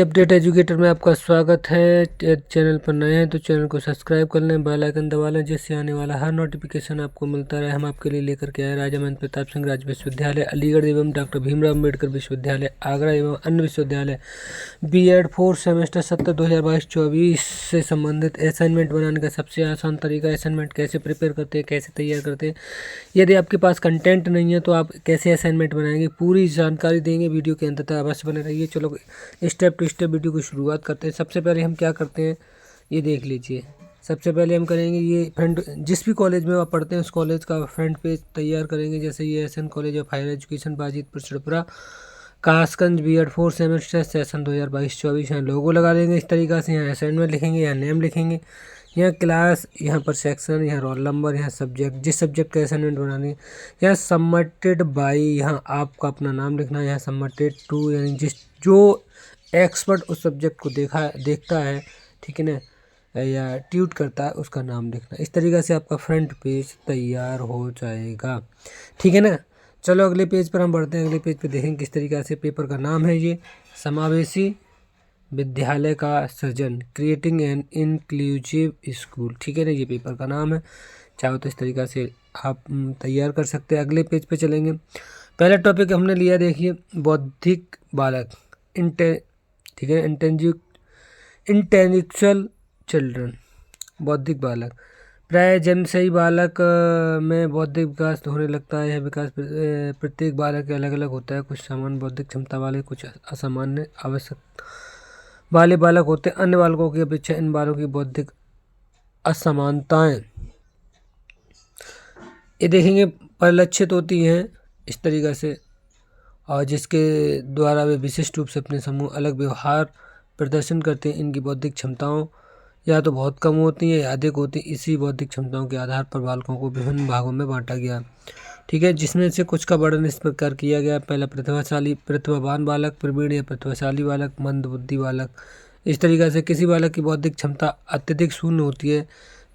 Update educator में आपका स्वागत है। चैनल पर नए हैं तो चैनल को सब्सक्राइब कर लें, बेल आइकन दबा लें, जिससे आने वाला हर नोटिफिकेशन आपको मिलता रहे। हम आपके लिए लेकर के आए राजा महेंद्र प्रताप सिंह राज्य विश्वविद्यालय अलीगढ़ एवं डॉक्टर भीमराव अम्बेडकर विश्वविद्यालय आगरा एवं अन्य विश्वविद्यालय B.Ed 4th सेमेस्टर सत्र 2022-24 से संबंधित असाइनमेंट बनाने का सबसे आसान तरीका, असाइनमेंट कैसे प्रिपेयर करते हैं, कैसे तैयार करते हैं, यदि आपके पास कंटेंट नहीं है तो आप कैसे असाइनमेंट बनाएंगे, पूरी जानकारी देंगे। वीडियो के अंत तक अवश्य बने रहिए। चलो स्टेप टू स्टेप वीडियो की शुरुआत करते हैं। सबसे पहले हम क्या करते हैं ये देख लीजिए। सबसे पहले हम करेंगे ये फ्रंट, जिस भी कॉलेज में आप पढ़ते हैं उस कॉलेज का फ्रंट पेज तैयार करेंगे। जैसे ये SN college of higher education Bajitpur Chadpura Kasganj B.Ed 4th semester session 2022-24। यहाँ लोगो लगा लेंगे इस तरीक़ा से। यहाँ असाइनमेंट लिखेंगे, यहाँ नेम लिखेंगे, यहाँ क्लास, यहाँ पर सेक्शन, यहाँ रोल नंबर, यहाँ सब्जेक्ट, जिस सब्जेक्ट का असाइनमेंट बनानी है। यहाँ सबमिटेड बाई, यहाँ आपका अपना नाम लिखना है। यहाँ सबमिटेड टू, यानी जिस जो एक्सपर्ट उस सब्जेक्ट को देखता है, ठीक है ना, या ट्यूट करता है, उसका नाम लिखना। इस तरीक़े से आपका फ्रंट पेज तैयार हो जाएगा, ठीक है ना। चलो अगले पेज पर हम बढ़ते हैं। अगले पेज पे देखेंगे किस तरीक़े से पेपर का नाम है ये, समावेशी विद्यालय का सृजन, क्रिएटिंग एन इंक्लूसिव स्कूल, ठीक है ना, ये पेपर का नाम है। चाहो तो इस तरीक़ा से आप तैयार कर सकते हैं। अगले पेज पे चलेंगे। पहला टॉपिक हमने लिया, देखिए, बौद्धिक बालक, ठीक है, इंटेलेक्चुअल चिल्ड्रन, बौद्धिक बालक। प्राय जन्म से ही बालक में बौद्धिक विकास होने लगता है। यह विकास प्रत्येक बालक के अलग अलग होता है। कुछ सामान्य बौद्धिक क्षमता वाले, कुछ असामान्य आवश्यक वाले बालक होते हैं। अन्य बालकों की अपेक्षा इन बालकों की बौद्धिक असमानताएं ये देखेंगे परिलक्षित होती हैं इस तरीक़ा से, और जिसके द्वारा वे विशिष्ट रूप से अपने समूह अलग व्यवहार प्रदर्शन करते हैं। इनकी बौद्धिक क्षमताओं या तो बहुत कम होती हैं या अधिक होती हैं। इसी बौद्धिक क्षमताओं के आधार पर बालकों को विभिन्न भागों में बांटा गया, ठीक है, जिसमें से कुछ का वर्णन इस प्रकार किया गया। पहला, प्रतिभावान बालक, प्रवीण या प्रतिभाशाली बालक, मंदबुद्धि बालक। इस तरीक़े से किसी बालक की बौद्धिक क्षमता अत्यधिक शून्य होती है,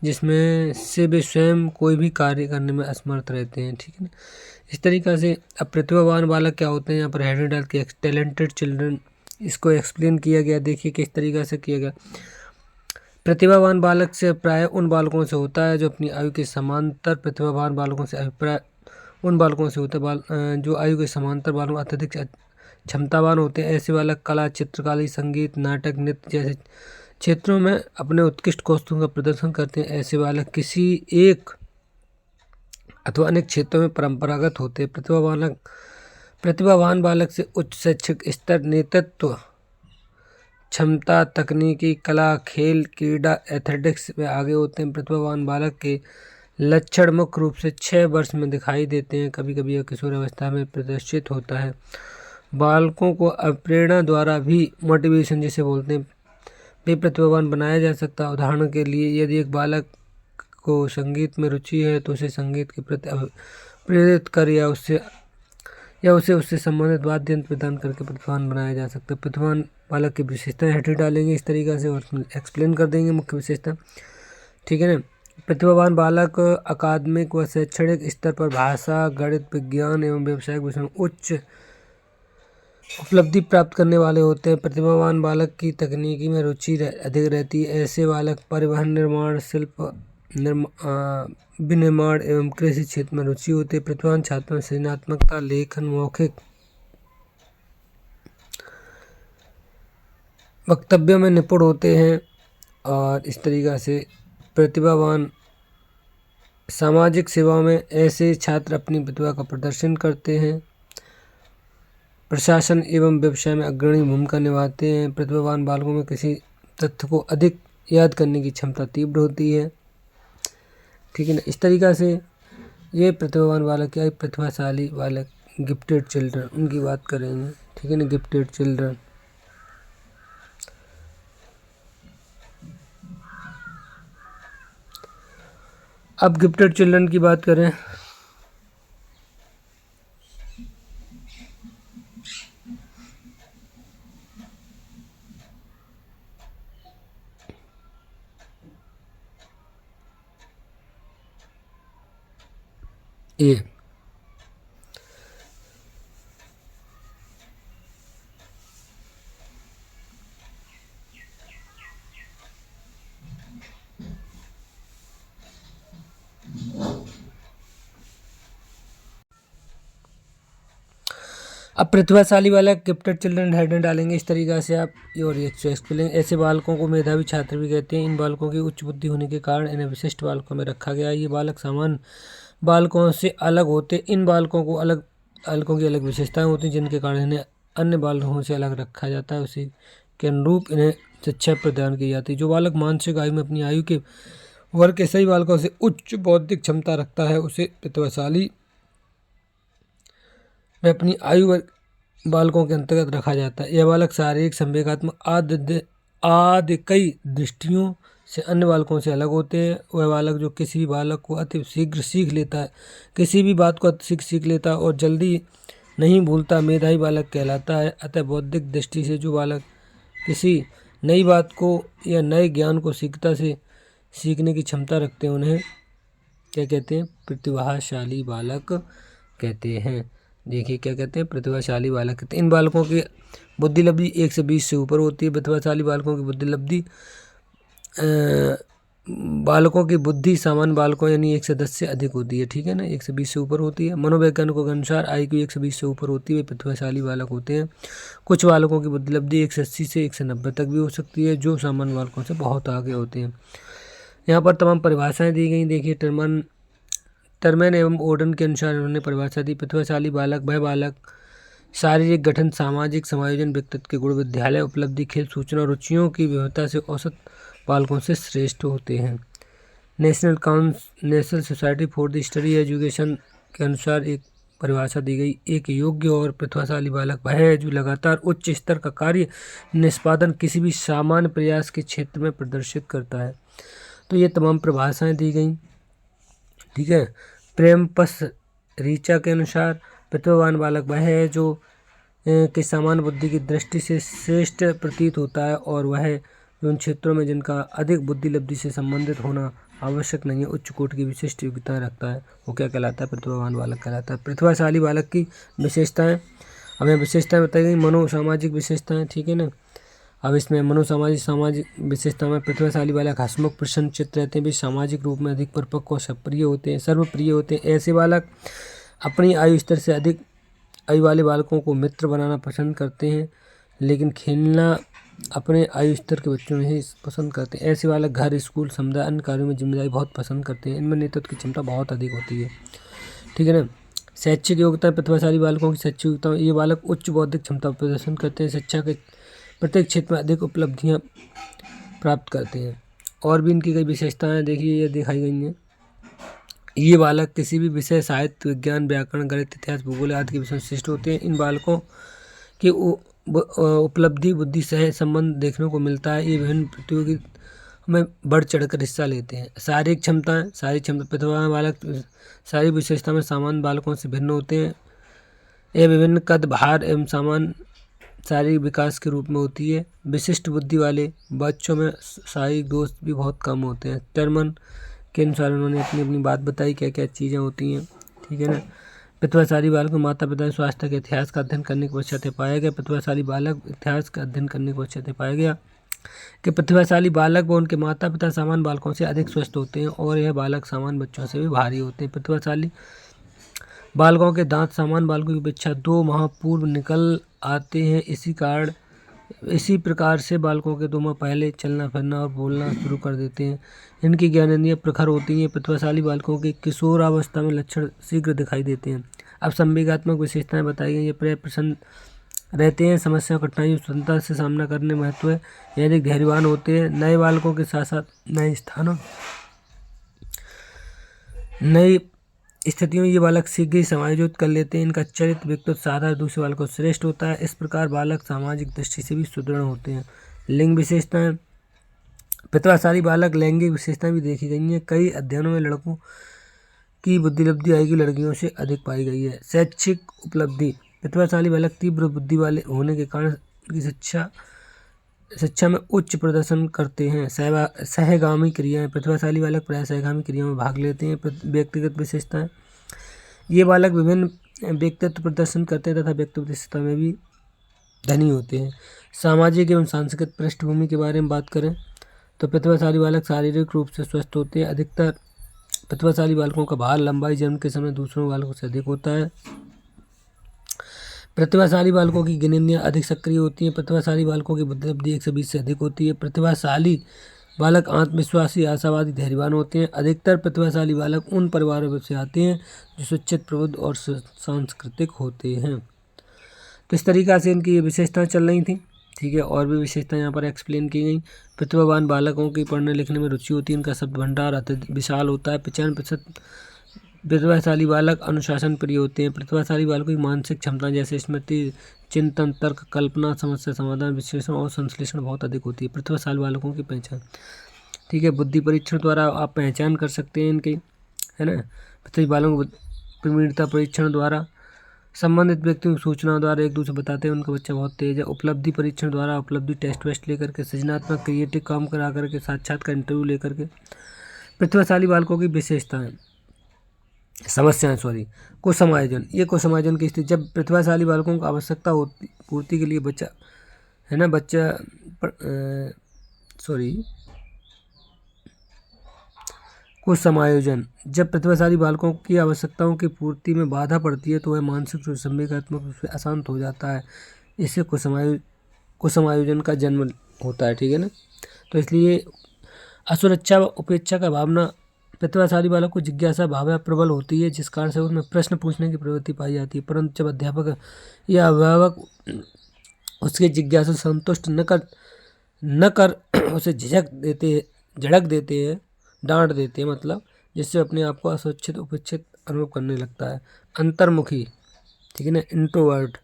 जिसमें से वे स्वयं कोई भी कार्य करने में असमर्थ रहते हैं, ठीक है ना। इस तरीक़ा से अब प्रतिभावान बालक क्या होते हैं, यहाँ पर हेडिंग डाल के टैलेंटेड चिल्ड्रन इसको एक्सप्लेन किया गया। देखिए किस तरीक़े से किया गया। प्रतिभावान बालक से प्राय उन बालकों से होता है जो अपनी आयु के समांतर प्रतिभावान बालकों से अभिप्राय उन बालकों से होता है जो आयु के समांतर बालकों अत्यधिक क्षमतावान होते हैं। ऐसे बालक कला, चित्रकारी, संगीत, नाटक, नृत्य जैसे क्षेत्रों में अपने उत्कृष्ट कौशलों का प्रदर्शन करते हैं। ऐसे बालक किसी एक अथवा अनेक क्षेत्रों में परंपरागत होते हैं। प्रतिभावान बालक से उच्च शैक्षिक स्तर, नेतृत्व क्षमता, तकनीकी, कला, खेल, क्रीड़ा, एथलेटिक्स में आगे होते हैं। प्रतिभावान बालक के लक्षण मुख्य रूप से 6 वर्ष में दिखाई देते हैं। कभी कभी यह किशोर अवस्था में प्रदर्शित होता है। बालकों को प्रेरणा द्वारा भी, मोटिवेशन जिसे बोलते हैं, भी प्रतिभावान बनाया जा सकता है। उदाहरण के लिए, यदि एक बालक को संगीत में रुचि है तो उसे संगीत के प्रति प्रेरित कर या उसे उससे संबंधित वाद्य यंत्र प्रदान करके प्रतिभावान बनाया जा सकता है। प्रतिभावान बालक की विशेषताएं हेठे डालेंगे इस तरीक़े से और एक्सप्लेन कर देंगे मुख्य विशेषता, ठीक है ना। प्रतिभावान बालक अकादमिक व शैक्षणिक स्तर पर भाषा, गणित, विज्ञान एवं व्यावसायिक विषयों में उच्च उपलब्धि प्राप्त करने वाले होते हैं। प्रतिभावान बालक की तकनीकी में रुचि अधिक रहती है। ऐसे बालक परिवहन, निर्माण, शिल्प विनिर्माण एवं कृषि क्षेत्र में रुचि होती है। प्रतिभावान छात्रों में सृजनात्मकता, लेखन, मौखिक वक्तव्यों में निपुण होते हैं। और इस तरीक़ा से प्रतिभावान सामाजिक सेवाओं में ऐसे छात्र अपनी प्रतिभा का प्रदर्शन करते हैं। प्रशासन एवं व्यवसाय में अग्रणी भूमिका निभाते हैं। प्रतिभावान बालकों में किसी तथ्य को अधिक याद करने की क्षमता तीव्र होती है, ठीक है ना। इस तरीक़ा से ये प्रतिभावान बालक या प्रतिभाशाली बालक, गिफ्टेड चिल्ड्रन, उनकी बात करेंगे, ठीक है ना, गिफ्टेड चिल्ड्रन। अब गिफ्टेड चिल्ड्रन की बात करें, ये अब प्रतिभाशाली बालक गिफ्टेड चिल्ड्रन हेडर डालेंगे इस तरीक़ा से आप और ये एक्सप्लेन। ऐसे बालकों को मेधावी छात्र भी कहते हैं। इन बालकों की उच्च बुद्धि होने के कारण इन्हें विशिष्ट बालकों में रखा गया। ये बालक सामान्य बालकों से अलग होते। इन बालकों की अलग विशेषताएं होती हैं जिनके कारण इन्हें अन्य बालकों से अलग रखा जाता है। उसी के अनुरूप इन्हें शिक्षा प्रदान की जाती है। जो बालक मानसिक आयु में अपनी आयु के वर्ग के सही बालकों से उच्च बौद्धिक क्षमता रखता है उसे प्रतिभाशाली में अपनी आयु वर्ग बालकों के अंतर्गत रखा जाता है। यह बालक शारीरिक, संवेगात्मक आदि कई दृष्टियों से अन्य बालकों से अलग होते हैं। वह बालक जो किसी भी बालक को अति शीघ्र सीख लेता है, किसी भी बात को अति सीख लेता है और जल्दी नहीं भूलता, मेधावी बालक कहलाता है। अतः बौद्धिक दृष्टि से जो बालक किसी नई बात को या नए ज्ञान को सीखने की क्षमता रखते हैं उन्हें क्या कहते हैं? प्रतिभाशाली बालक कहते हैं। देखिए क्या कहते हैं? प्रतिभाशाली बालक कहते हैं। इन बालकों की बुद्धि लब्धि 1 से 20 से ऊपर होती है। प्रतिभाशाली बालकों की बुद्धि लब्धि बालकों की बुद्धि सामान्य बालकों यानी 1 से 10 से अधिक होती है। ठीक है ना, 1 से 20 से ऊपर होती है। मनोवैज्ञानिकों के अनुसार IQ 1 से 20 से ऊपर होती है, वे प्रतिभाशाली बालक होते हैं। कुछ बालकों की बुद्धि लब्धि 1 से 80 से 1 से 90 तक भी हो सकती है, जो सामान्य बालकों से बहुत आगे होते हैं। यहाँ पर तमाम परिभाषाएं दी गई। देखिए टर्मन एवं ओडन के अनुसार उन्होंने परिभाषा दी। प्रतिभाशाली बालक वह बालक शारीरिक गठन, सामाजिक समायोजन, व्यक्तित्व के गुण, विद्यालय उपलब्धि, खेल, सूचना, रुचियों की विविधता से औसत बालकों से श्रेष्ठ होते हैं। National society for the study education के अनुसार एक परिभाषा दी गई। एक योग्य और प्रतिभाशाली बालक वह है जो लगातार उच्च स्तर का कार्य निष्पादन किसी भी सामान्य प्रयास के क्षेत्र में प्रदर्शित करता है। तो ये तमाम परिभाषाएं दी गई। ठीक है। प्रेमपस रीचा के अनुसार प्रतिभावान बालक वह है जो कि सामान्य बुद्धि की दृष्टि से श्रेष्ठ प्रतीत होता है और वह जो उन क्षेत्रों में जिनका अधिक बुद्धि लब्धि से संबंधित होना आवश्यक नहीं है, उच्च कोटि की विशिष्ट योग्यताएं रखता है, वो क्या कहलाता है? प्रतिभावान बालक कहलाता है। प्रतिभाशाली बालक की विशेषताएं, हमें विशेषताएं बताई गई। मनोसामाजिक विशेषताएं, ठीक है ना। अब इसमें सामाजिक विशेषता में प्रतिभाशाली बालक हंसमुख, प्रसन्नचित्त रहते हैं, भी सामाजिक रूप में अधिक परिपक्व और सक्रिय होते हैं, सर्वप्रिय होते हैं। ऐसे बालक अपनी आयु स्तर से अधिक आयु वाले बालकों को मित्र बनाना पसंद करते हैं, लेकिन खेलना अपने आयु स्तर के बच्चों में ही पसंद करते हैं। ऐसे बालक घर, स्कूल, समुदाय, अन्य कार्यों में जिम्मेदारी बहुत पसंद करते हैं। इनमें नेतृत्व की क्षमता बहुत अधिक होती है। ठीक है ना। शैक्षिक योग्यता, प्रतिभाशाली बालकों की शैक्षिक योग्यता, ये बालक उच्च बौद्धिक क्षमता प्रदर्शन करते हैं, शिक्षा के प्रत्येक क्षेत्र में अधिक उपलब्धियां प्राप्त करते हैं। और भी इनकी कई विशेषताएं देखिए ये दिखाई गई हैं। ये बालक किसी भी विषय, साहित्य, विज्ञान, व्याकरण, गणित, इतिहास, भूगोल आदि के विषय में श्रेष्ठ होते हैं। इन बालकों की उपलब्धि बुद्धि सह संबंध देखने को मिलता है। ये विभिन्न प्रतियोगिता में बढ़ चढ़कर हिस्सा लेते हैं। शारीरिक क्षमता, प्रतिभावान बालक शारीरिक विशेषता में सामान्य बालकों से भिन्न होते हैं। यह विभिन्न कद, भार एवं सामान्य शारीरिक विकास के रूप में होती है। विशिष्ट बुद्धि वाले बच्चों में शारीरिक दोष भी बहुत कम होते हैं। टर्मन के अनुसार उन्होंने अपनी अपनी बात बताई क्या क्या चीज़ें होती हैं। ठीक है ना। प्रतिभाशाली बालक को माता पिता स्वास्थ्य के इतिहास का अध्ययन करने के पश्चात पाया गया। प्रतिभाशाली बालक इतिहास का अध्ययन करने के पश्चात पाया गया कि प्रतिभाशाली बालक व उनके माता पिता सामान्य बालकों से अधिक स्वस्थ होते हैं और यह बालक सामान्य बच्चों से भी भारी होते हैं। प्रतिभाशाली बालकों के दांत सामान्य बालकों की अपेक्षा 2 माह पूर्व निकल आते हैं। इसी प्रकार से बालकों के 2 माह पहले चलना फिरना और बोलना शुरू कर देते हैं। इनकी ज्ञानेंद्रियां प्रखर होती हैं। प्रतिभाशाली बालकों के किशोरावस्था में लक्षण शीघ्र दिखाई देते हैं। अब संवेगात्मक विशेषताएं बताई गई। ये प्रसन्न रहते हैं, समस्या कठिनाइयों स्वतंत्रता से सामना करने में महत्व है, ये अधिक धैर्यवान होते हैं। नए बालकों के साथ साथ नए स्थानों नई स्थितियों ये बालक शीघ्र ही समायोजित कर लेते हैं। इनका चरित्र व्यक्तित्व साधारण दूसरे बालकों से श्रेष्ठ होता है। इस प्रकार बालक सामाजिक दृष्टि से भी सुदृढ़ होते हैं। लिंग विशेषताएं, प्रतिभाशाली बालक लैंगिक विशेषताएं भी देखी गई हैं। कई अध्ययनों में लड़कों की बुद्धि लब्धि आएगी लड़कियों से अधिक पाई गई है। शैक्षिक उपलब्धि, प्रतिभाशाली बालक तीव्र बुद्धि वाले होने के कारण उनकी शिक्षा में उच्च प्रदर्शन करते हैं। सहगामी क्रियाएं, प्रतिभाशाली बालक प्रायः सहगामी क्रियाओं में भाग लेते हैं। व्यक्तिगत विशेषताएं, ये बालक विभिन्न व्यक्तित्व प्रदर्शन करते हैं तथा व्यक्तिगत विशेषता में भी धनी होते हैं। सामाजिक एवं सांस्कृतिक पृष्ठभूमि के बारे में बात करें तो प्रतिभाशाली बालक शारीरिक रूप से स्वस्थ होते हैं। अधिकतर प्रतिभाशाली बालकों का भार, लंबाई जन्म के समय दूसरों बालकों से अधिक होता है। प्रतिभाशाली बालकों की गिनेंद्रियाँ अधिक सक्रिय होती हैं। प्रतिभाशाली बालकों की बुद्धि अवधि 120 से अधिक होती है। प्रतिभाशाली बालक आत्मविश्वासी, आशावादी, धैर्यवान होते हैं। अधिकतर प्रतिभाशाली बालक उन परिवारों से आते हैं जो शिक्षित, प्रबुद्ध और सांस्कृतिक होते हैं। तो इस तरीक़ा से इनकी ये विशेषताएं चल रही थी। ठीक है, और भी विशेषताएं यहाँ पर एक्सप्लेन की गई। प्रतिभावान बालकों की पढ़ने लिखने में रुचि होती है। इनका शब्द भंडार अत्यधिक विशाल होता है। 95% प्रतिभाशाली बालक अनुशासन प्रिय होते हैं। प्रतिभाशाली बालकों की मानसिक क्षमता जैसे स्मृति, चिंतन, तर्क, कल्पना, समस्या समाधान, विश्लेषण और संश्लेषण बहुत अधिक होती है। प्रतिभाशाली बालकों की पहचान, ठीक है, बुद्धि परीक्षण द्वारा आप पहचान कर सकते हैं इनकी, है ना। प्रतिभाशाली बालकों को प्रवीणता परीक्षण द्वारा, संबंधित व्यक्तियों की सूचनाओं द्वारा एक दूसरे बताते हैं उनका बच्चा बहुत तेज है। उपलब्धि परीक्षण द्वारा, उपलब्धि टेस्ट वेस्ट लेकर के, सृजनात्मक क्रिएटिव काम करा करके, साक्षात्कार इंटरव्यू लेकर के। प्रतिभाशाली बालकों की विशेषताएं, समस्याएं, कुसमायोजन। ये कुसमायोजन की स्थिति, जब प्रतिभाशाली बालकों को आवश्यकता होती पूर्ति के लिए बच्चा, है ना, कुसमायोजन, जब प्रतिभाशाली बालकों की आवश्यकताओं की पूर्ति में बाधा पड़ती है तो वह मानसिक रूप से, संवेगात्मक रूप से अशांत हो जाता है। इससे कुसमायोजन का जन्म होता है। ठीक है ना। तो इसलिए असुरक्षा व उपेक्षा का भावना, प्रतिभाशाली बालक को जिज्ञासा भावना प्रबल होती है, जिस कारण से उसमें प्रश्न पूछने की प्रवृत्ति पाई जाती है। परंतु जब अध्यापक या अभिभावक उसकी जिज्ञासा संतुष्ट न कर उसे झड़क देते हैं, डांट देते हैं, मतलब जिससे अपने आप को असुरक्षित, उपेक्षित अनुभव करने लगता है। अंतर्मुखी, ठीक है ना, इंट्रोवर्ट।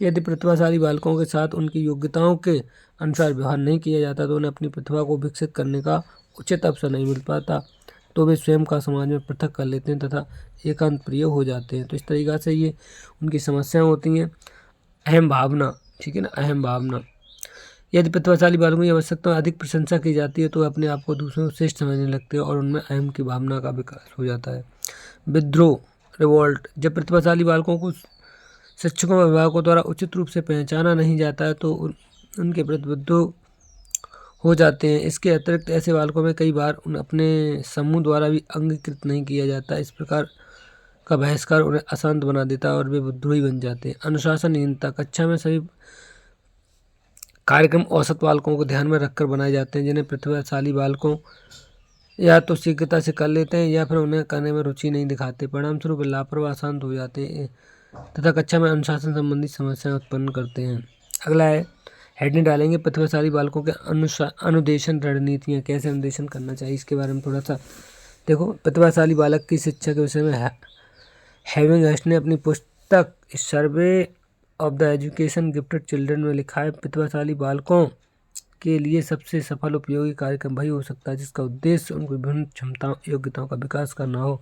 यदि प्रतिभाशाली बालकों के साथ उनकी योग्यताओं के अनुसार व्यवहार नहीं किया जाता तो उन्हें अपनी प्रतिभा को विकसित करने का उचित अवसर नहीं मिल पाता, तो वे स्वयं का समाज में पृथक कर लेते हैं तथा एकांत प्रिय हो जाते हैं। तो इस तरीक़ा से ये उनकी समस्याएं होती हैं। अहम भावना, ठीक है ना, अहम भावना। यदि प्रतिभाशाली बालकों की आवश्यकता अधिक प्रशंसा की जाती है तो अपने आप को दूसरों से श्रेष्ठ समझने लगते हैं और उनमें अहम की भावना का विकास हो जाता है। विद्रोह, रिवोल्ट। जब प्रतिभाशाली बालकों को शिक्षकों व अभिभावकों द्वारा उचित रूप से पहचाना नहीं जाता है तो उनके प्रति विद्रोह हो जाते हैं। इसके अतिरिक्त ऐसे बालकों में कई बार अपने समूह द्वारा भी अंगीकृत नहीं किया जाता। इस प्रकार का बहिष्कार उन्हें अशांत बना देता है और वे विद्रोही बन जाते हैं। अनुशासनहीनता, कक्षा में सभी कार्यक्रम औसत बालकों को ध्यान में रखकर बनाए जाते हैं, जिन्हें प्रतिभाशाली बालकों या तो शीघ्रता से कर लेते हैं या फिर उन्हें करने में रुचि नहीं दिखाते। परिणाम स्वरूप लापरवाह, शांत हो जाते हैं तथा कक्षा में अनुशासन संबंधी समस्याएं उत्पन्न करते हैं। अगला है, हेडिंग डालेंगे प्रतिभाशाली बालकों के अनुदेशन रणनीतियाँ, कैसे अनुदेशन करना चाहिए इसके बारे में थोड़ा सा देखो। प्रतिभाशाली बालक की शिक्षा के विषय में हेविंग हर्स्ट ने अपनी पुस्तक survey of the education gifted children में लिखा है, प्रतिभाशाली बालकों के लिए सबसे सफल उपयोगी कार्यक्रम वही हो सकता है जिसका उद्देश्य उनको विभिन्न क्षमताओं, योग्यताओं का विकास करना हो।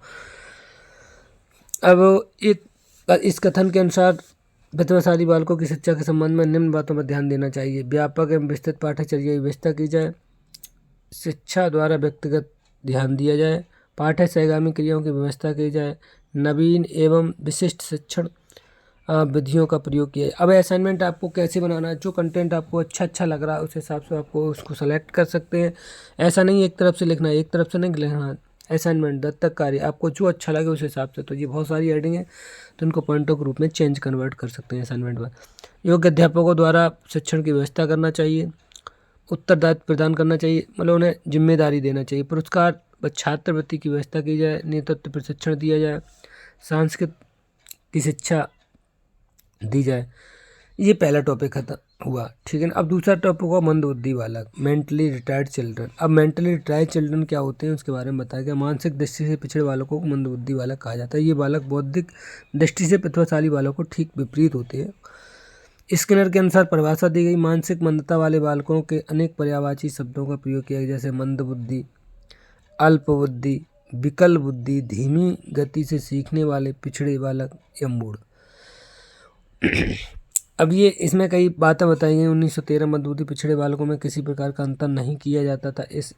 अब इस कथन के अनुसार प्रतिभाशाली बालकों की शिक्षा के संबंध में निम्न बातों पर ध्यान देना चाहिए। व्यापक एवं विस्तृत पाठ्यचर्या की व्यवस्था की जाए। शिक्षा द्वारा व्यक्तिगत ध्यान दिया जाए। पाठ्य सहगामी क्रियाओं की व्यवस्था की जाए। नवीन एवं विशिष्ट शिक्षण विधियों का प्रयोग किया। अब असाइनमेंट आपको कैसे बनाना है, जो कंटेंट आपको अच्छा लग रहा है उस हिसाब से आपको उसको सेलेक्ट कर सकते हैं। ऐसा नहीं एक तरफ से लिखना है, एक तरफ से नहीं लिखना। असाइनमेंट, दत्तक कार्य, आपको जो अच्छा लगे उस हिसाब से। तो ये बहुत सारी हेडिंग है तो इनको पॉइंटों के रूप में चेंज कन्वर्ट कर सकते हैं असाइनमेंट पर। योग्य अध्यापकों द्वारा शिक्षण की व्यवस्था करना चाहिए। उत्तरदायित्व प्रदान करना चाहिए, मतलब उन्हें जिम्मेदारी देना चाहिए। पुरस्कार व छात्रवृत्ति की व्यवस्था की जाए। नेतृत्व प्रशिक्षण दिया जाए। सांस्कृतिक की शिक्षा दी जाए। ये पहला टॉपिक खत्म हुआ, ठीक है ना। अब दूसरा टॉपिक हुआ मंदबुद्धि बालक, मेंटली रिटायर्ड चिल्ड्रन। अब मेंटली रिटायर्ड चिल्ड्रन क्या होते हैं उसके बारे में बताया गया। मानसिक दृष्टि से पिछड़े बालकों को मंदबुद्धि बालक कहा जाता है। ये बालक बौद्धिक दृष्टि से प्रतिभाशाली बालकों को ठीक विपरीत होते हैं। स्किनर के अनुसार परिभाषा दी गई, मानसिक मंदता वाले बालकों के अनेक पर्यायवाची शब्दों का प्रयोग किया गया, जैसे मंदबुद्धि, अल्पबुद्धि, विकल बुद्धि, धीमी गति से सीखने वाले, पिछड़े बालक या मूढ़। अब ये इसमें कई बातें बताई गई। 1913 मंदबुद्धि पिछड़े बालकों में किसी प्रकार का अंतर नहीं किया जाता था। इस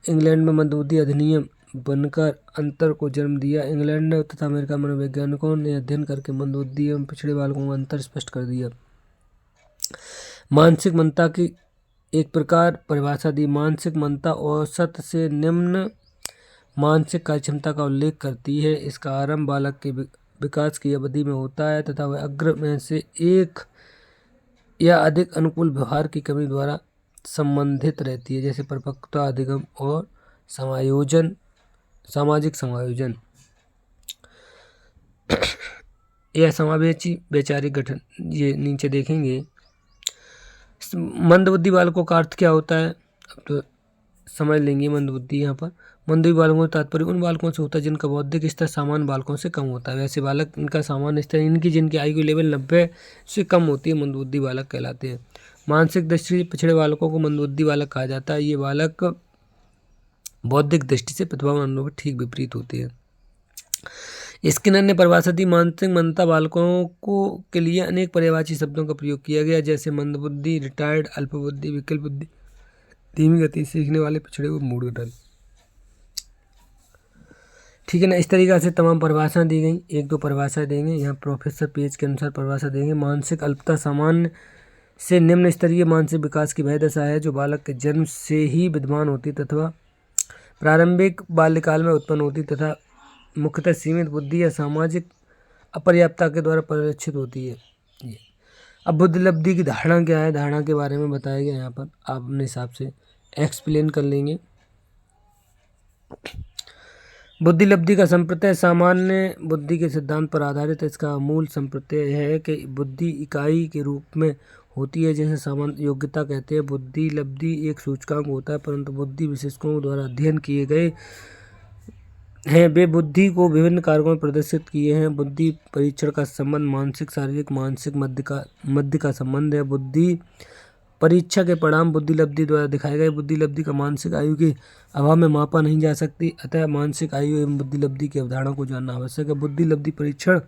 इंग्लैंड में मंदबुद्धि अधिनियम बनकर अंतर को जन्म दिया। इंग्लैंड तथा अमेरिका मनोवैज्ञानिकों ने अध्ययन करके मंदबुद्धि एवं पिछड़े बालकों का अंतर स्पष्ट कर दिया। मानसिक मंदता की एक प्रकार परिभाषा दी। मानसिक मंदता औसत से निम्न मानसिक कार्यक्षमता का उल्लेख करती है। इसका आरंभ बालक के विकास की अवधि में होता है तथा वह अग्र में से एक या अधिक अनुकूल व्यवहार की कमी द्वारा संबंधित रहती है, जैसे परिपक्वता, अधिगम और समायोजन, सामाजिक समायोजन या समावेशी वैचारिक गठन। ये नीचे देखेंगे। मंदबुद्धि बालकों का अर्थ क्या होता है, अब तो समझ लेंगे। मंदबुद्धि यहाँ पर मंदबुद्धि बालकों का तात्पर्य उन बालकों से होता है जिनका बौद्धिक स्तर सामान्य बालकों से कम होता है। वैसे बालक इनका सामान्य स्तर इनकी जिनकी आयु लेवल 90 से कम होती है मंदबुद्धि बालक कहलाते हैं। मानसिक दृष्टि से पिछड़े बालकों को मंदबुद्धि बालक कहा जाता है। ये बालक बौद्धिक दृष्टि से प्रतिभावान ठीक विपरीत होते हैं। स्किनर ने परिभाषा दी। मानसिक मंदता बालकों को के लिए अनेक पर्यायवाची शब्दों का प्रयोग किया गया, जैसे मंदबुद्धि, रिटायर्ड, अल्पबुद्धि, विकल्प बुद्धि, धीमी गति सीखने वाले, पिछड़े हुए, मूढ़। ठीक है ना। इस तरीक़ा से तमाम परिभाषाएं दी गई। एक दो परिभाषा देंगे यहाँ प्रोफेसर पेज के अनुसार परिभाषा देंगे। मानसिक अल्पता सामान्य से निम्न स्तरीय मानसिक विकास की वह दशा है जो बालक के जन्म से ही विद्यमान होती तथा प्रारंभिक बाल्यकाल में उत्पन्न होती तथा मुख्यतः सीमित बुद्धि या सामाजिक अपर्याप्तता के द्वारा परिलक्षित होती है। ये अब बुद्धिलब्धि की धारणा क्या है, धारणा के बारे में बताया गया। यहाँ पर आप अपने हिसाब से एक्सप्लेन कर लेंगे। बुद्धिलब्धि का संप्रत्यय सामान्य बुद्धि के सिद्धांत पर आधारित है। इसका मूल संप्रत्यय है कि बुद्धि इकाई के रूप में होती है, जैसे सामान्य योग्यता कहते हैं। बुद्धिलब्धि एक सूचकांक होता है, परंतु बुद्धि विशेषज्ञों द्वारा अध्ययन किए गए हैं वे बुद्धि को विभिन्न कारकों में प्रदर्शित किए हैं। बुद्धि परीक्षण का संबंध मानसिक, शारीरिक, मानसिक मध्य का संबंध है। बुद्धि परीक्षा के परिणाम बुद्धिलब्धि द्वारा दिखाए गए। बुद्धिलब्धि का मानसिक आयु के अभाव में मापा नहीं जा सकती, अतः मानसिक आयु एवं बुद्धिलब्धि की अवधारणा को जानना आवश्यक है। बुद्धिलब्धि परीक्षण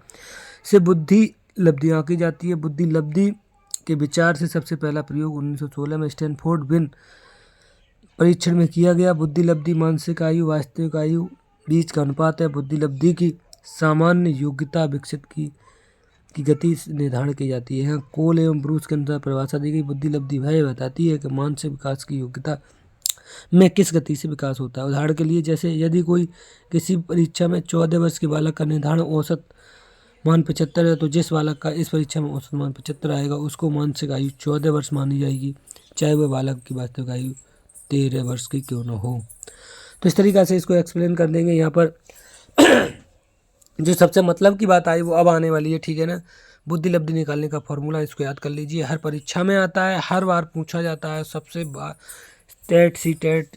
से बुद्धिलब्धि आंकी जाती है। बुद्धिलब्धि के विचार से सबसे पहला प्रयोग 1916 में स्टैनफोर्ड विन परीक्षण में किया गया। बुद्धिलब्धि मानसिक आयु वास्तविक आयु बीच का अनुपात है। बुद्धिलब्धि की सामान्य योग्यता विकसित की गति से निर्धारण की जाती है। कोल एवं ब्रूस के अनुसार परिभाषा दी गई। बुद्धिलब्धि वह बताती है कि मानसिक विकास की योग्यता में किस गति से विकास होता है। उदाहरण के लिए, जैसे यदि कोई किसी परीक्षा में 14 वर्ष के बालक का निर्धारण औसत मान 75 है, तो जिस बालक का इस परीक्षा में औसत मान 75 आएगा उसको मानसिक आयु 14 वर्ष मानी जाएगी, चाहे वह बालक की वास्तविक आयु 13 वर्ष की क्यों न हो। तो इस तरीक़ा से इसको एक्सप्लेन कर देंगे। यहाँ पर जो सबसे मतलब की बात आई वो अब आने वाली है। ठीक है ना। बुद्धिलब्धि निकालने का फॉर्मूला इसको याद कर लीजिए। हर परीक्षा में आता है, हर बार पूछा जाता है। सबसे टेट, सी टेट,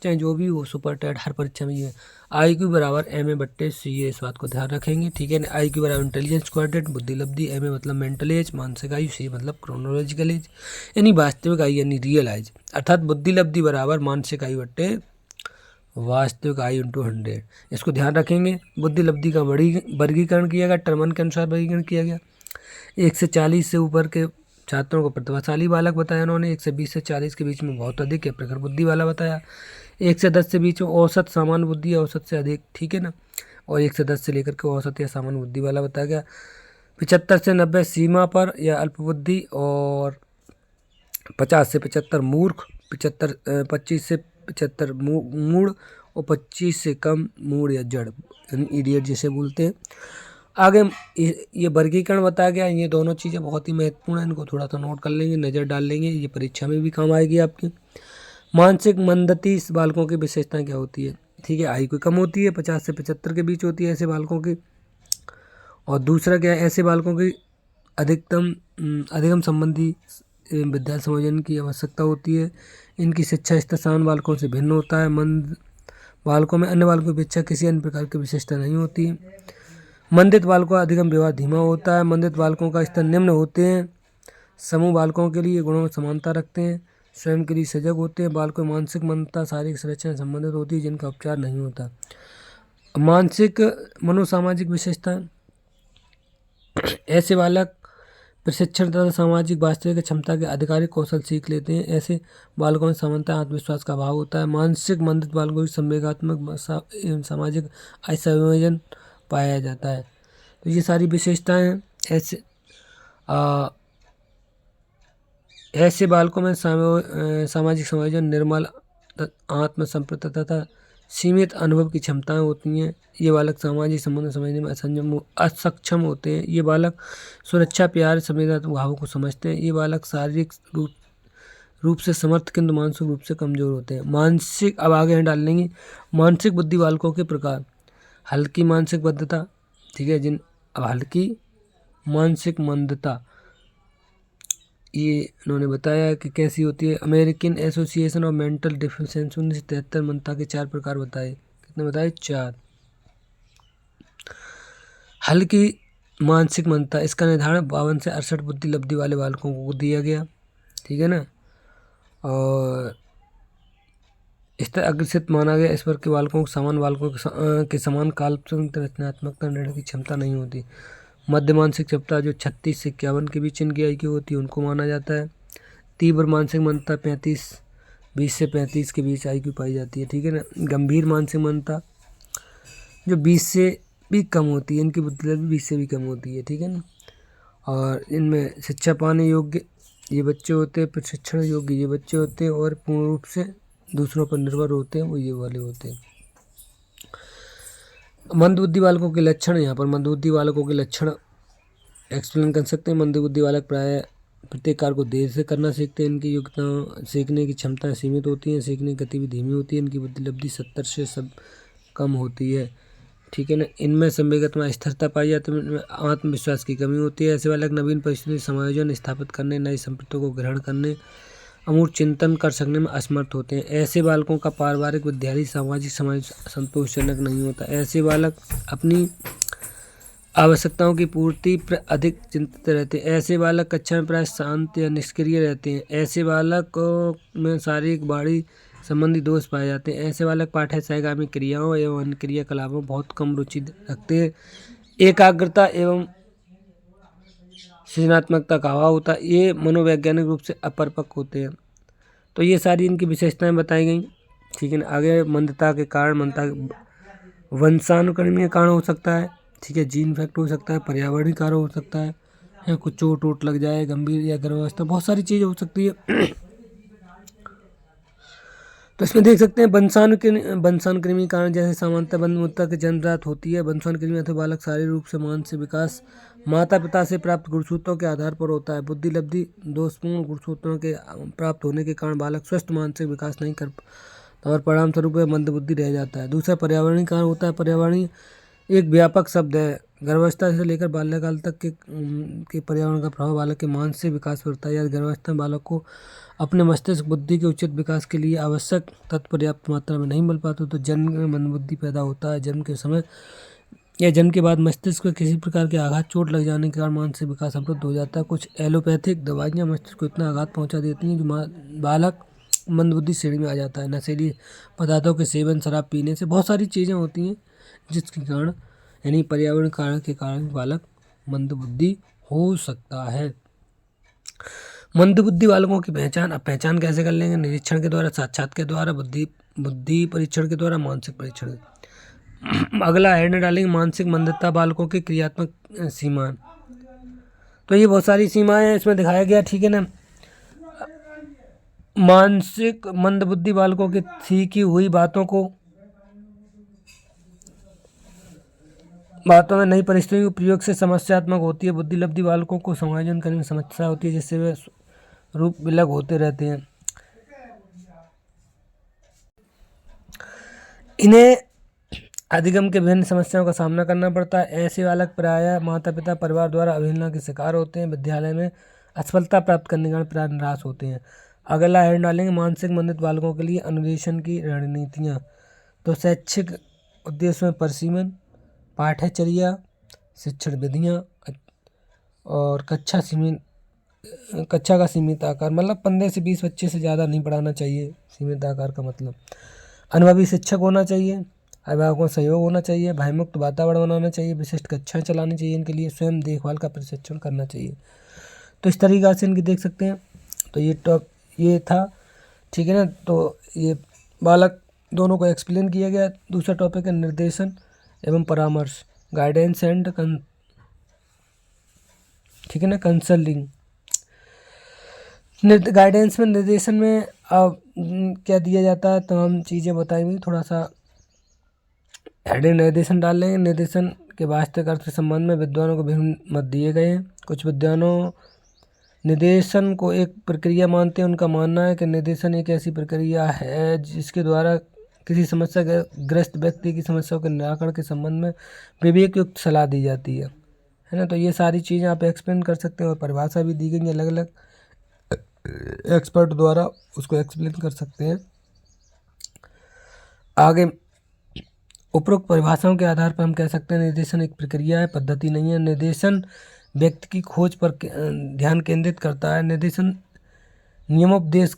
चाहे जो भी हो, सुपर टेट, हर परीक्षा में ये IQ बराबर MA/C। इस बात को ध्यान रखेंगे। ठीक है ना। IQ बराबर इंटेलिजेंस क्वाड्रेंट। बुद्धिलब्धि MA मतलब मेंटल एज, मानसिक आयु, C मतलब क्रोनोलॉजिकल एज, यानी वास्तविक आयु यानी रियल एज। अर्थात बुद्धिलब्धि बराबर मानसिक आयु बट्टे वास्तविक आयु × 100। इसको ध्यान रखेंगे। बुद्धिलब्धि का वर्गीकरण किया गया, टर्मन के अनुसार वर्गीकरण किया गया। 1 से 40 से ऊपर के छात्रों को प्रतिभाशाली बालक बताया उन्होंने। 1 से 20 से 40 के बीच में बहुत अधिक या प्रखर बुद्धि वाला बताया। 1 से 10 से बीच में औसत सामान्य बुद्धि या औसत से अधिक। ठीक है ना। और 1 से 10 से लेकर के औसत या सामान्य बुद्धि वाला बताया गया। 75 से 90 सीमा पर या अल्पबुद्धि, और 50 से 75 मूर्ख, 25 से 75 मूढ़, और 25 से कम मूढ़ या जड़, इडियट जिसे बोलते हैं। आगे ये वर्गीकरण बताया गया। ये दोनों चीज़ें बहुत ही महत्वपूर्ण हैं, इनको थोड़ा सा नोट कर लेंगे, नज़र डाल लेंगे, ये परीक्षा में भी काम आएगी आपकी। मानसिक मंदती बालकों की विशेषताएं क्या होती है। ठीक है। IQ कम होती है, 50 से 75 के बीच होती है ऐसे बालकों की। और दूसरा क्या है, ऐसे बालकों की अधिगम संबंधी विद्या संयोजन की आवश्यकता होती है। इनकी शिक्षा स्तर सामान्य बालकों से भिन्न होता है। मंद बालकों में अन्य बालकों की अपेक्षा किसी अन्य प्रकार की विशेषता नहीं होती। मंदित बालकों का अधिगम व्यवहार धीमा होता है। मंदित बालकों का स्तर निम्न होते हैं। समूह बालकों के लिए गुणों में समानता रखते हैं। स्वयं के लिए सजग होते हैं। बालकों में मानसिक मंदता शारीरिक सुरक्षा से संबंधित होती है, जिनका उपचार नहीं होता। मानसिक मनोसामाजिक विशेषता, ऐसे बालक प्रशिक्षण तथा सामाजिक वास्तविक क्षमता के आधिकारिक कौशल सीख लेते हैं। ऐसे बालकों में सामान्यतः आत्मविश्वास का अभाव होता है। मानसिक मंदित बालकों की संवेगात्मक एवं सामाजिक असंयोजन पाया जाता है। तो ये सारी विशेषताएं हैं। ऐसे बालकों में सामाजिक समायोजन, निर्मल आत्मसंप्रत तथा सीमित अनुभव की क्षमताएं होती हैं। ये बालक सामाजिक संबंध समझने में असक्षम होते हैं। ये बालक सुरक्षा, प्यार, संवेदनात्मक भावों को समझते हैं। ये बालक शारीरिक रूप से समर्थ किंतु मानसिक रूप से कमजोर होते हैं। मानसिक, अब आगे डाल लेंगे मानसिक बुद्धि बालकों के प्रकार। हल्की मानसिक बद्धता, ठीक है, अब हल्की मानसिक मंदता ये इन्होंने बताया कि कैसी होती है। American association of mental deficiency 1973 मंदता के 4 प्रकार बताए। कितने बताए? 4। हल्की मानसिक मंदता, इसका निर्धारण 52 से 68 बुद्धि लब्धि वाले बालकों को दिया गया, ठीक है ना। और इस तरह अग्रसित माना गया। इस पर के बालकों को सामान्य बालकों के समान काल्पनिक रचनात्मकता निर्णय की क्षमता नहीं होती। मध्य मानसिक क्षमता जो 36 से 51 के बीच इनकी IQ होती है उनको माना जाता है। तीव्र मानसिक मंदता 20 से 35 के बीच IQ पाई जाती है, ठीक है ना। गंभीर मानसिक मंदता जो 20 से भी कम होती है, इनकी बुद्धि 20 से भी कम होती है, ठीक है ना। और इनमें शिक्षा पाने योग्य ये बच्चे होते हैं, प्रशिक्षण योग्य ये बच्चे होते हैं, और पूर्ण रूप से दूसरों पर निर्भर होते हैं वो ये वाले होते हैं। मंदबुद्धि बालकों के लक्षण, यहाँ पर मंदबुद्धि बालकों के लक्षण एक्सप्लेन कर सकते हैं। मंदबुद्धि बालक प्राय प्रत्येक कार्य को देर से करना सीखते हैं। इनकी योग्यता सीखने की क्षमताएं सीमित होती हैं। सीखने की गति भी धीमी होती है। इनकी बुद्धि लब्धि 70 से सब कम होती है, ठीक है ना। इनमें संवेगत में स्थिरता पाई जाती है। इनमें आत्मविश्वास की कमी होती है। ऐसे बालक नवीन परिस्थिति समायोजन स्थापित करने, नई संपत्तियों को ग्रहण करने, अमूर्त चिंतन कर सकने में असमर्थ होते हैं। ऐसे बालकों का पारिवारिक, विद्यालय, सामाजिक समाज संतोषजनक नहीं होता। ऐसे बालक अपनी आवश्यकताओं की पूर्ति पर अधिक चिंतित रहते हैं। ऐसे बालक कक्षा में प्राय शांत या निष्क्रिय रहते हैं। ऐसे बालक में शारीरिक बाड़ी संबंधी दोष पाए जाते हैं। ऐसे बालक पाठ्य सहगामी क्रियाओं एवं अन्य क्रियाकलापों में बहुत कम रुचि रखते हैं। एकाग्रता एवं सृजनात्मकता का अभाव होता है। ये मनोवैज्ञानिक रूप से अपरिपक्व होते हैं। तो ये सारी इनकी विशेषताएं बताई गई, ठीक है ना। आगे मंदता के कारण, मंदता वंशानुक्रमीय कारण हो सकता है, ठीक है, जीन फैक्ट हो सकता है, पर्यावरणीय कारण हो सकता है, या कुछ चोट वोट लग जाए, गंभीर या गर्भावस्था, बहुत सारी चीज़ें हो सकती है। तो इसमें देख सकते हैं वंशानुक्रमी कारण, जैसे सामान्यतः बंधमुत्ता की जन्मजात होती है। वंशानुक्रमी अथवा बालक शारीरिक रूप से मानसिक विकास माता पिता से प्राप्त गुणसूत्रों के आधार पर होता है। बुद्धि लब्धि दोषपूर्ण गुणसूत्रों के प्राप्त होने के कारण बालक स्वस्थ मानसिक विकास नहीं कर और परिणाम स्वरूप मंदबुद्धि रह जाता है। दूसरा पर्यावरणीय कारण होता है। पर्यावरणीय एक व्यापक शब्द है। गर्भावस्था से लेकर बाल्यकाल तक के पर्यावरण का प्रभाव बालक के मानसिक विकास पर होता है। यदि गर्भावस्था में बालक को अपने मस्तिष्क बुद्धि के उचित विकास के लिए आवश्यक तत्व पर्याप्त मात्रा में नहीं मिल पाते तो जन्म में मंदबुद्धि पैदा होता है। जन्म के समय या जन्म के बाद मस्तिष्क में किसी प्रकार के आघात, चोट लग जाने के कारण मानसिक विकास अवरुद्ध हो जाता है। कुछ एलोपैथिक दवाइयाँ मस्तिष्क को इतना आघात पहुँचा देती हैं जो बालक मंदबुद्धि श्रेणी में आ जाता है। नशीली पदार्थों के सेवन, शराब पीने से, बहुत सारी चीज़ें होती हैं जिसके कारण, यानी पर्यावरण कारण के कारण बालक मंदबुद्धि हो सकता है। मंदबुद्धि बालकों की पहचान, अब पहचान कैसे कर लेंगे? निरीक्षण के द्वारा, साक्षात के द्वारा, बुद्धि परीक्षण के द्वारा, मानसिक परीक्षण। अगला हेडर डालेंगे मानसिक मंदता बालकों की क्रियात्मक सीमा। तो ये बहुत सारी सीमाएं इसमें दिखाया गया, ठीक है ना। मानसिक मंदबुद्धि बालकों की सीखी हुई बातों में नई परिस्थितियों के प्रयोग से समस्यात्मक होती है। बुद्धि लब्धि बालकों को समायोजन करने में समस्या होती है जिससे वे रूप विलग होते रहते हैं। इन्हें अधिगम के विभिन्न समस्याओं का सामना करना पड़ता है। ऐसे बालक प्रायः माता पिता परिवार द्वारा अवहेलना के शिकार होते हैं। विद्यालय में असफलता प्राप्त करने के कारण प्रायः निराश होते हैं। अगला हेड डालेंगे मानसिक मंदित बालकों के लिए अनुदेशन की रणनीतियाँ। तो शैक्षिक उद्देश्य में परिसीमन, पाठ्यचर्या, शिक्षण विधियाँ और कक्षा का सीमित आकार, मतलब 15 से 20 बच्चे से ज़्यादा नहीं पढ़ाना चाहिए। सीमित आकार का मतलब अनुभवी शिक्षक होना चाहिए, अभिभावकों का सहयोग होना चाहिए, भयमुक्त वातावरण बनाना चाहिए, विशिष्ट कक्षाएं चलानी चाहिए, इनके लिए स्वयं देखभाल का प्रशिक्षण करना चाहिए। तो इस तरीक़ा से इनकी देख सकते हैं। तो ये था, ठीक है ना। तो ये बालक दोनों को एक्सप्लेन किया गया। दूसरा टॉपिक है निर्देशन एवं परामर्श, गाइडेंस एंड ठीक है ना, कंसल्टिंग। गाइडेंस में, निर्देशन में क्या दिया जाता है, तमाम चीज़ें बताई हुई, थोड़ा सा हेडिंग निर्देशन डाल लेंगे। निर्देशन के वास्तविक अर्थ के संबंध में विद्वानों को भिन्न मत दिए गए हैं। कुछ विद्वानों निर्देशन को एक प्रक्रिया मानते हैं। उनका मानना है कि निर्देशन एक ऐसी प्रक्रिया है जिसके द्वारा किसी समस्या ग्रस्त व्यक्ति की समस्याओं के निराकरण के संबंध में विवेक युक्त सलाह दी जाती है ना। तो ये सारी चीज़ें आप एक्सप्लेन कर सकते हैं और परिभाषा भी दी गई है अलग अलग एक्सपर्ट द्वारा, उसको एक्सप्लेन कर सकते हैं। आगे उपरोक्त परिभाषाओं के आधार पर हम कह सकते हैं निर्देशन एक प्रक्रिया है, पद्धति नहीं है। निर्देशन व्यक्ति की खोज पर ध्यान केंद्रित करता है। निर्देशन नियमोपदेश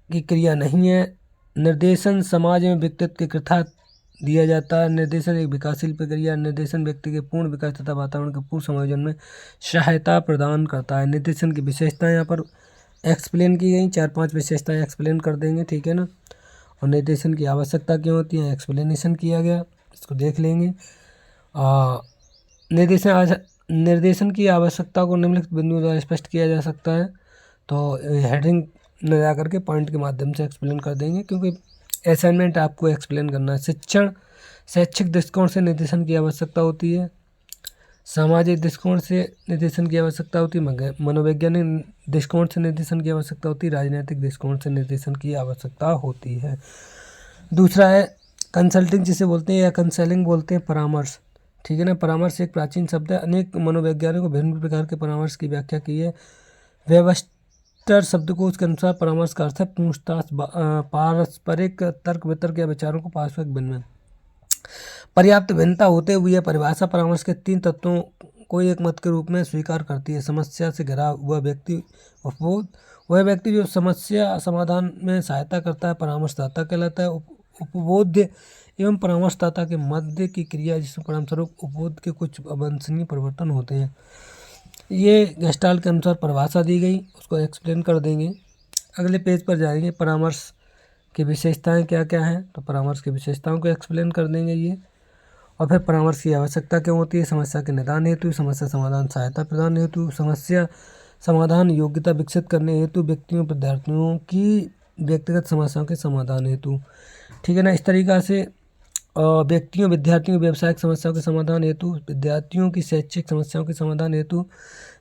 की क्रिया नहीं है। निर्देशन समाज में व्यक्तित्व की कृथा दिया जाता है। निर्देशन एक विकासशील प्रक्रिया। निर्देशन व्यक्ति के पूर्ण विकास तथा वातावरण के पूर्ण समायोजन में सहायता प्रदान करता है। निर्देशन की विशेषताएं यहाँ पर एक्सप्लेन की गई, 4-5 विशेषताएं एक्सप्लेन कर देंगे, ठीक है ना। और निर्देशन की आवश्यकता क्यों होती है एक्सप्लेनेशन किया गया, इसको देख लेंगे। निर्देशन की आवश्यकता को निम्नलिखित बिंदुओं द्वारा स्पष्ट किया जा सकता है। तो हेडिंग न जा करके पॉइंट के माध्यम से एक्सप्लेन कर देंगे, क्योंकि असाइनमेंट आपको एक्सप्लेन करना है। शैक्षिक दृष्टिकोण से निर्देशन की आवश्यकता होती है। सामाजिक दृष्टिकोण से निर्देशन की आवश्यकता होती है। मनोवैज्ञानिक दृष्टिकोण से निर्देशन की आवश्यकता होती है। राजनीतिक दृष्टिकोण से निर्देशन की आवश्यकता होती है। दूसरा है कंसल्टिंग, जिसे बोलते हैं या कंसलिंग बोलते हैं, परामर्श, ठीक है ना। परामर्श एक प्राचीन शब्द है। अनेक मनोवैज्ञानिकों भिन्न प्रकार के परामर्श की व्याख्या की है। वेबस्टर शब्दकोश के अनुसार परामर्श का अर्थ है पूछताछ, पारस्परिक तर्क वितर्क या विचारों को पारस्परिक विनिमय। पर्याप्त भिन्नता होते हुए यह परिभाषा परामर्श के 3 तत्वों को एक मत के रूप में स्वीकार करती है। समस्या से घिरा हुआ व्यक्ति, उपबोध, वह व्यक्ति जो समस्या समाधान में सहायता करता है परामर्शदाता कहलाता है। उपबोध एवं परामर्शदाता के मध्य की क्रिया जिसमें परिणामस्वरूप उपबोध के कुछ अवांछनीय परिवर्तन होते हैं। ये गेस्टाल्ट के अनुसार परिभाषा दी गई, उसको एक्सप्लेन कर देंगे। अगले पेज पर जाएंगे, परामर्श की विशेषताएं क्या क्या हैं, तो परामर्श की विशेषताओं को एक्सप्लेन कर देंगे ये। और फिर परामर्श की आवश्यकता क्यों होती है, समस्या के निदान हेतु, समस्या समाधान सहायता प्रदान हेतु, समस्या समाधान योग्यता विकसित करने हेतु, व्यक्तियों विद्यार्थियों की व्यक्तिगत समस्याओं के समाधान हेतु, ठीक है ना। इस तरीक़ा से व्यक्तियों विद्यार्थियों की व्यावसायिक समस्याओं के समाधान हेतु, विद्यार्थियों की शैक्षिक समस्याओं के समाधान हेतु,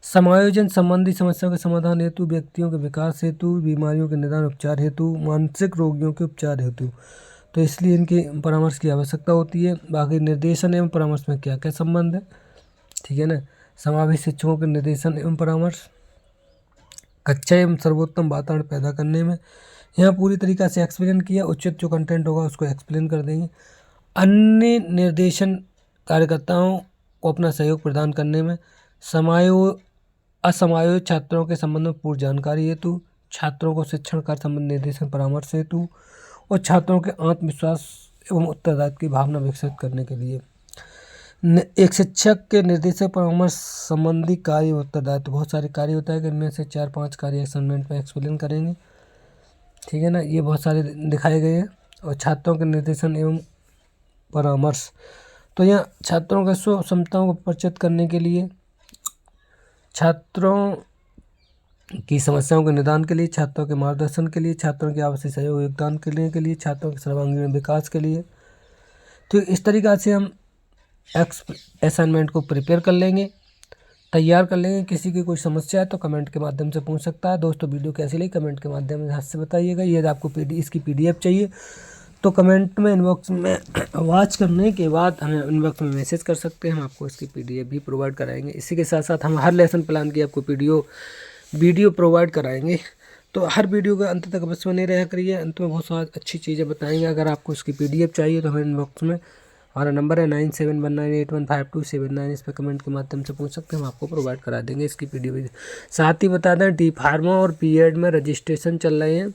समायोजन संबंधी समस्याओं के समाधान हेतु, व्यक्तियों के विकास हेतु, बीमारियों के निदान उपचार हेतु, मानसिक रोगियों के उपचार हेतु। तो इसलिए इनके परामर्श की आवश्यकता होती है। बाकी निर्देशन एवं परामर्श में क्या क्या संबंध है, ठीक है ना। समावेशी शिक्षकों के निर्देशन एवं परामर्श, कक्षा एवं सर्वोत्तम वातावरण पैदा करने में, यहाँ पूरी तरीक़ा से एक्सप्लेन किया। उचित जो कंटेंट होगा उसको एक्सप्लेन कर देंगे। अन्य निर्देशन कार्यकर्ताओं को अपना सहयोग प्रदान करने में, असमायोजित छात्रों के संबंध में पूर्व जानकारी हेतु, छात्रों को शिक्षण कार्य संबंधी निर्देशन परामर्श हेतु, और छात्रों के आत्मविश्वास एवं उत्तरदायित्व की भावना विकसित करने के लिए। एक शिक्षक के निर्देशक परामर्श संबंधी कार्य उत्तरदायित्व, बहुत सारे कार्य होता है कि इनमें से 4-5 कार्य असाइनमेंट में एक्सप्लेन करेंगे, ठीक है ना। ये बहुत सारे दिखाए गए हैं। और छात्रों के निर्देशन एवं परामर्श, तो यहाँ छात्रों के स्व क्षमताओं को परिचित करने के लिए, छात्रों की समस्याओं के निदान के लिए, छात्रों के मार्गदर्शन के लिए, छात्रों के आवश्यक सहयोग योगदान करने के लिए, छात्रों के सर्वांगीण विकास के लिए। तो इस तरीक़ा से हम असाइनमेंट को प्रिपेयर कर लेंगे, तैयार कर लेंगे। किसी की कोई समस्या है तो कमेंट के माध्यम से पूछ सकता है। दोस्तों वीडियो कैसी लगी कमेंट के माध्यम से बताइएगा। यदि आपको इसकी PDF चाहिए तो कमेंट में इनबॉक्स में वॉच करने के बाद हमें इनबॉक्स में मैसेज कर सकते हैं, हम आपको इसकी PDF भी प्रोवाइड कराएंगे। इसी के साथ साथ हम हर लेसन प्लान की आपको वीडियो प्रोवाइड कराएंगे। तो हर वीडियो के अंत तक अवश्य बने रहा करिए, अंत में बहुत सारी अच्छी चीज़ें बताएंगे। अगर आपको इसकी PDF चाहिए तो हमें इनबॉक्स में हमारा नंबर है 9719815279, इस पर कमेंट के माध्यम से पूछ सकते हैं, हम आपको प्रोवाइड करा देंगे इसकी PDF। साथ ही बता दें D फार्मा और B.Ed में रजिस्ट्रेशन चल रहे हैं,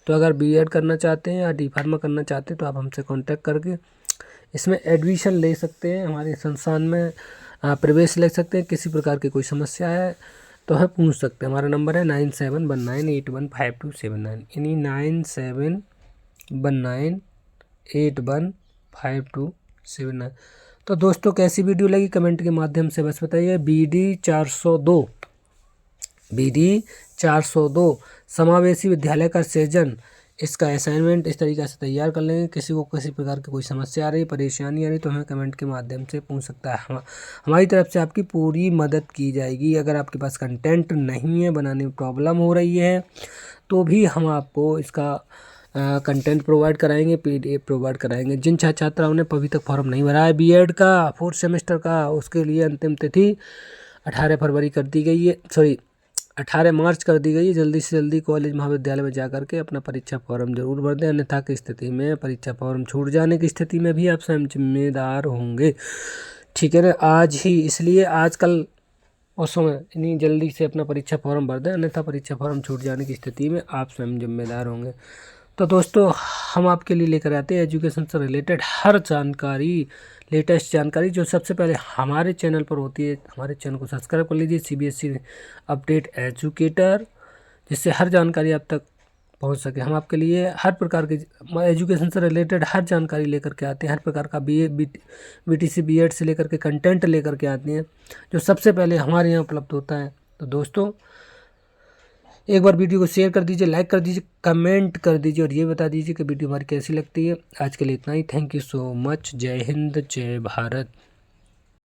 तो अगर B.Ed करना चाहते हैं या D फार्मा करना चाहते हैं तो आप हमसे कांटेक्ट करके इसमें एडमिशन ले सकते हैं, हमारे संस्थान में प्रवेश ले सकते हैं। किसी प्रकार की कोई समस्या है तो है पूछ सकते हैं। हमारा नंबर है 9719815279, यानी 9719815279। तो दोस्तों कैसी वीडियो लगी कमेंट के माध्यम से बस बताइए। BD 402 समावेशी विद्यालय का सृजन इसका असाइनमेंट इस तरीके से तैयार कर लेंगे। किसी को किसी प्रकार की कोई समस्या आ रही, परेशानी आ रही तो हमें कमेंट के माध्यम से पूछ सकता है। हमारी तरफ से आपकी पूरी मदद की जाएगी। अगर आपके पास कंटेंट नहीं है, बनाने में प्रॉब्लम हो रही है, तो भी हम आपको इसका कंटेंट प्रोवाइड कराएंगे, PDF प्रोवाइड कराएंगे। जिन छात्राओं ने अभी तक फॉर्म नहीं भरा है बीएड का 4th सेमेस्टर का, उसके लिए अंतिम तिथि 18 फरवरी कर दी गई है, 18 मार्च कर दी गई है। जल्दी से जल्दी कॉलेज महाविद्यालय में जा करके अपना परीक्षा फॉर्म जरूर भर दें, अन्यथा की स्थिति में, परीक्षा फॉर्म छूट जाने की स्थिति में भी आप स्वयं जिम्मेदार होंगे। ठीक है ना। आज ही, इसलिए आजकल उस समय इतनी जल्दी से अपना परीक्षा फॉर्म भर दें, अन्यथा परीक्षा फॉर्म छूट जाने की स्थिति में आप स्वयं जिम्मेदार होंगे। तो दोस्तों, हम आपके लिए लेकर आते हैं एजुकेशन से रिलेटेड हर जानकारी, लेटेस्ट जानकारी, जो सबसे पहले हमारे चैनल पर होती है। हमारे चैनल को सब्सक्राइब कर लीजिए, CBSE अपडेट एजुकेटर, जिससे हर जानकारी आप तक पहुंच सके। हम आपके लिए हर प्रकार की एजुकेशन से रिलेटेड हर जानकारी लेकर के आते हैं। हर प्रकार का BTC BEd से लेकर के कंटेंट लेकर के आते हैं, जो सबसे पहले हमारे यहाँ उपलब्ध होता है। तो दोस्तों, एक बार वीडियो को शेयर कर दीजिए, लाइक कर दीजिए, कमेंट कर दीजिए और ये बता दीजिए कि वीडियो हमारी कैसी लगती है। आज के लिए इतना ही। Thank you so much. जय हिंद, जय भारत।